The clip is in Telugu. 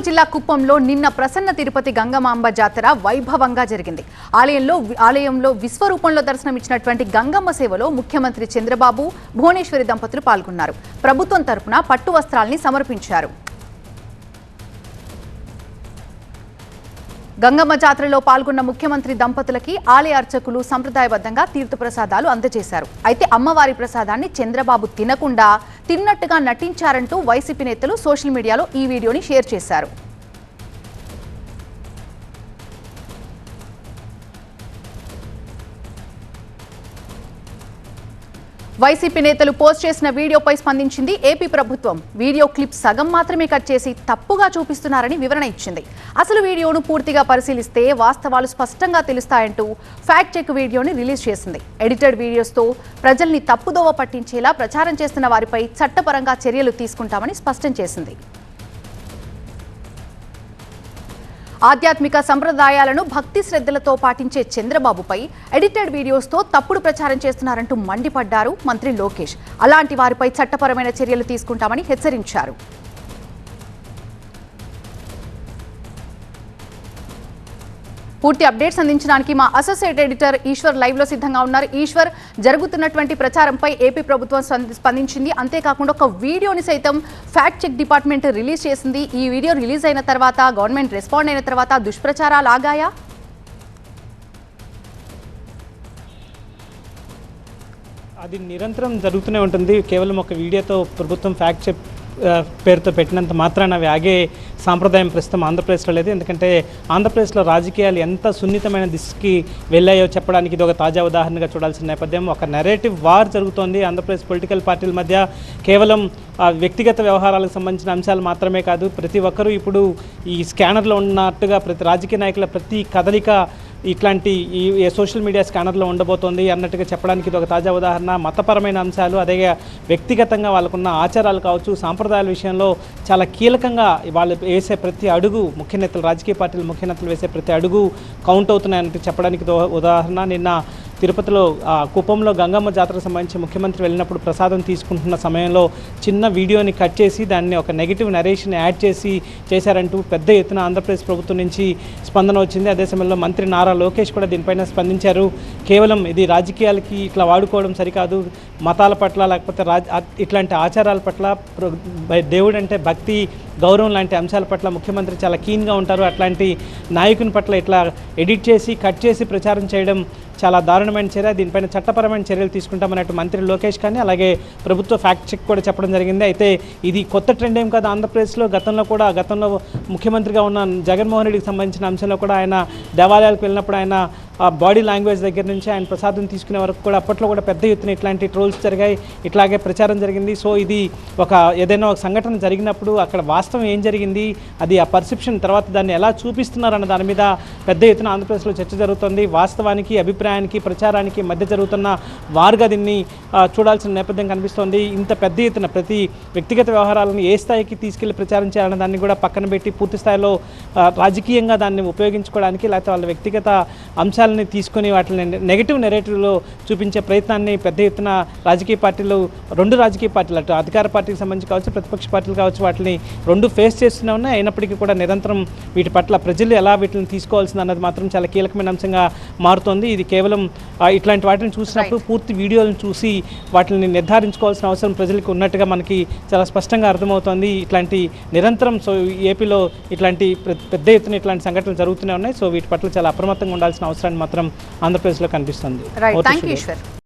గుంటూరు జిల్లా కుప్పంలో నిన్న ప్రసన్న తిరుపతి గంగమాంబ జాతర వైభవంగా జరిగింది. ఆలయంలో విశ్వరూపంలో దర్శనమిచ్చినటువంటి గంగమ్మ సేవలో ముఖ్యమంత్రి చంద్రబాబు, భువనేశ్వరి దంపతులు పాల్గొన్నారు. ప్రభుత్వం తరపున పట్టు వస్త్రాల్ని సమర్పించారు. గంగమ్మ జాతరలో పాల్గొన్న ముఖ్యమంత్రి దంపతులకి ఆలయ అర్చకులు సంప్రదాయబద్ధంగా తీర్థప్రసాదాలు అందజేశారు. అయితే అమ్మవారి ప్రసాదాన్ని చంద్రబాబు తినకుండా తిన్నట్టుగా నటించారంటూ వైసీపీ నేతలు సోషల్ మీడియాలో ఈ వీడియోని షేర్ చేశారు. వైసీపీ నేతలు పోస్ట్ చేసిన వీడియోపై స్పందించింది ఏపీ ప్రభుత్వం. వీడియో క్లిప్ సగం మాత్రమే కట్ చేసి తప్పుగా చూపిస్తున్నారని వివరణ ఇచ్చింది. అసలు వీడియోను పూర్తిగా పరిశీలిస్తే వాస్తవాలు స్పష్టంగా తెలుస్తాయంటూ ఫ్యాక్ట్ చెక్ వీడియోని రిలీజ్ చేసింది. ఎడిటెడ్ వీడియోస్తో ప్రజల్ని తప్పుదోవ పట్టించేలా ప్రచారం చేస్తున్న వారిపై చట్టపరంగా చర్యలు తీసుకుంటామని స్పష్టం చేసింది. ఆధ్యాత్మిక సంప్రదాయాలను భక్తి శ్రద్ధలతో పాటించే చంద్రబాబుపై ఎడిటెడ్ వీడియోస్తో తప్పుడు ప్రచారం చేస్తున్నారంటూ మండిపడ్డారు మంత్రి లోకేష్. అలాంటి వారిపై చట్టపరమైన చర్యలు తీసుకుంటామని హెచ్చరించారు. పూర్తి అప్డేట్స్ అందించడానికి మా అసోసియేట్ ఎడిటర్ ఈశ్వర్ లైవ్ లో సిద్ధంగా ఉన్నారు. ఈశ్వర్, జరుగుతున్నటువంటి ప్రచారంపై ఏపీ ప్రభుత్వం స్పందించింది. అంతేకాకుండా ఒక వీడియోని సైతం ఫ్యాక్ట్ చెక్ డిపార్ట్మెంట్ రిలీజ్ చేసింది. ఈ వీడియో రిలీజ్ అయిన తర్వాత, గవర్నమెంట్ రెస్పాండ్ అయిన తర్వాత దుష్ప్రచారాలు ఆగాయా? అది నిరంతరం జరుగుతూనే ఉంటుంది. కేవలం ఒక వీడియోతో ప్రభుత్వం ఫ్యాక్ట్ చెక్ పేరుతో పెట్టినంత మాత్రాన అవి ఆగే సాంప్రదాయం ప్రస్తుతం ఆంధ్రప్రదేశ్లో లేదు. ఎందుకంటే ఆంధ్రప్రదేశ్లో రాజకీయాలు ఎంత సున్నితమైన దిశకి వెళ్ళాయో చెప్పడానికి ఇది ఒక తాజా ఉదాహరణగా చూడాల్సిన నేపథ్యం. ఒక నెరేటివ్ వార్ జరుగుతోంది ఆంధ్రప్రదేశ్ పొలిటికల్ పార్టీల మధ్య. కేవలం వ్యక్తిగత వ్యవహారాలకు సంబంధించిన అంశాలు మాత్రమే కాదు, ప్రతి ఒక్కరూ ఇప్పుడు ఈ స్కానర్లో ఉన్నట్టుగా ప్రతి రాజకీయ నాయకుల ప్రతి కదలిక ఇట్లాంటి ఈ సోషల్ మీడియా స్కానర్లో ఉండబోతోంది అన్నట్టుగా చెప్పడానికి ఇది ఒక తాజా ఉదాహరణ. మతపరమైన అంశాలు, అదే వ్యక్తిగతంగా వాళ్ళకున్న ఆచారాలు కావచ్చు, సాంప్రదాయాల విషయంలో చాలా కీలకంగా వాళ్ళు వేసే ప్రతి అడుగు, ముఖ్య నేతలు, రాజకీయ పార్టీల ముఖ్య నేతలు వేసే ప్రతి అడుగు కౌంట్ అవుతున్నాయన్నట్టు చెప్పడానికి ఉదాహరణ. నిన్న తిరుపతిలో కుప్పంలో గంగమ్మ జాతరకు సంబంధించి ముఖ్యమంత్రి వెళ్ళినప్పుడు ప్రసాదం తీసుకుంటున్న సమయంలో చిన్న వీడియోని కట్ చేసి దాన్ని ఒక నెగిటివ్ నరేషన్ యాడ్ చేశారంటూ పెద్ద ఎత్తున ఆంధ్రప్రదేశ్ ప్రభుత్వం నుంచి స్పందన వచ్చింది. అదే సమయంలో మంత్రి నారా లోకేష్ కూడా దీనిపైన స్పందించారు. కేవలం ఇది రాజకీయాలకి ఇట్లా వాడుకోవడం సరికాదు, మతాల పట్ల లేకపోతే ఇట్లాంటి ఆచారాల పట్ల, దేవుడు అంటే భక్తి, గౌరవం లాంటి అంశాల పట్ల ముఖ్యమంత్రి చాలా కీన్గా ఉంటారు. అట్లాంటి నాయకుని పట్ల ఇట్లా ఎడిట్ చేసి కట్ చేసి ప్రచారం చేయడం చాలా దారుణమైన చర్య. దీనిపైన చట్టపరమైన చర్యలు తీసుకుంటామన్నట్టు మంత్రి లోకేష్ కానీ అలాగే ప్రభుత్వ ఫ్యాక్ట్ చెక్ కూడా చెప్పడం జరిగింది. అయితే ఇది కొత్త ట్రెండ్ ఏం కాదు ఆంధ్రప్రదేశ్లో. గతంలో ముఖ్యమంత్రిగా ఉన్న జగన్మోహన్ రెడ్డికి సంబంధించిన అంశంలో కూడా ఆయన దేవాలయాలకు వెళ్ళినప్పుడు ఆయన బాడీ లాంగ్వేజ్ దగ్గర నుంచి ఆయన ప్రసాదం తీసుకునే వరకు కూడా అప్పట్లో కూడా పెద్ద ఎత్తున ఇట్లాంటి ట్రోల్స్ జరిగాయి, ఇట్లాగే ప్రచారం జరిగింది. సో ఇది ఏదైనా ఒక సంఘటన జరిగినప్పుడు అక్కడ వాస్తవం ఏం జరిగింది, అది ఆ పర్సెప్షన్ తర్వాత దాన్ని ఎలా చూపిస్తున్నారన్న దాని మీద పెద్ద ఎత్తున ఆంధ్రప్రదేశ్లో చర్చ జరుగుతుంది. వాస్తవానికి, అభిప్రాయానికి, ప్రచారానికి మధ్య జరుగుతున్న వారుగా దీన్ని చూడాల్సిన నేపథ్యం కనిపిస్తోంది. ఇంత పెద్ద ఎత్తున ప్రతి వ్యక్తిగత వ్యవహారాలను ఏ స్థాయికి తీసుకెళ్లి ప్రచారం చేయాలన్న దాన్ని కూడా పక్కన పెట్టి పూర్తి స్థాయిలో రాజకీయంగా దాన్ని ఉపయోగించుకోవడానికి, లేకపోతే వాళ్ళ వ్యక్తిగత అంశాలు తీసుకొని వాటిని నెగిటివ్ నెరేటివ్లో చూపించే ప్రయత్నాన్ని పెద్ద ఎత్తున రాజకీయ పార్టీలు, రెండు రాజకీయ పార్టీలు, అటు అధికార పార్టీకి సంబంధించి కావచ్చు, ప్రతిపక్ష పార్టీలు కావచ్చు, వాటిని రెండు ఫేస్ చేస్తూనే ఉన్నాయి. అయినప్పటికీ కూడా నిరంతరం వీటి పట్ల ప్రజలు ఎలా వీటిని తీసుకోవాల్సింది అన్నది మాత్రం చాలా కీలకమైన అంశంగా మారుతోంది. ఇది కేవలం ఇట్లాంటి వాటిని చూసినప్పుడు పూర్తి వీడియోలను చూసి వాటిని నిర్ధారించుకోవాల్సిన అవసరం ప్రజలకు ఉన్నట్టుగా మనకి చాలా స్పష్టంగా అర్థమవుతోంది. ఇట్లాంటి నిరంతరం ఏపీలో ఇట్లాంటి పెద్ద ఎత్తున ఇట్లాంటి సంఘటనలు జరుగుతూనే ఉన్నాయి. సో వీటి పట్ల చాలా అప్రమత్తంగా ఉండాల్సిన అవసరాన్ని మాత్రం ఆంధ్రప్రదేశ్లో కనిపిస్తుంది.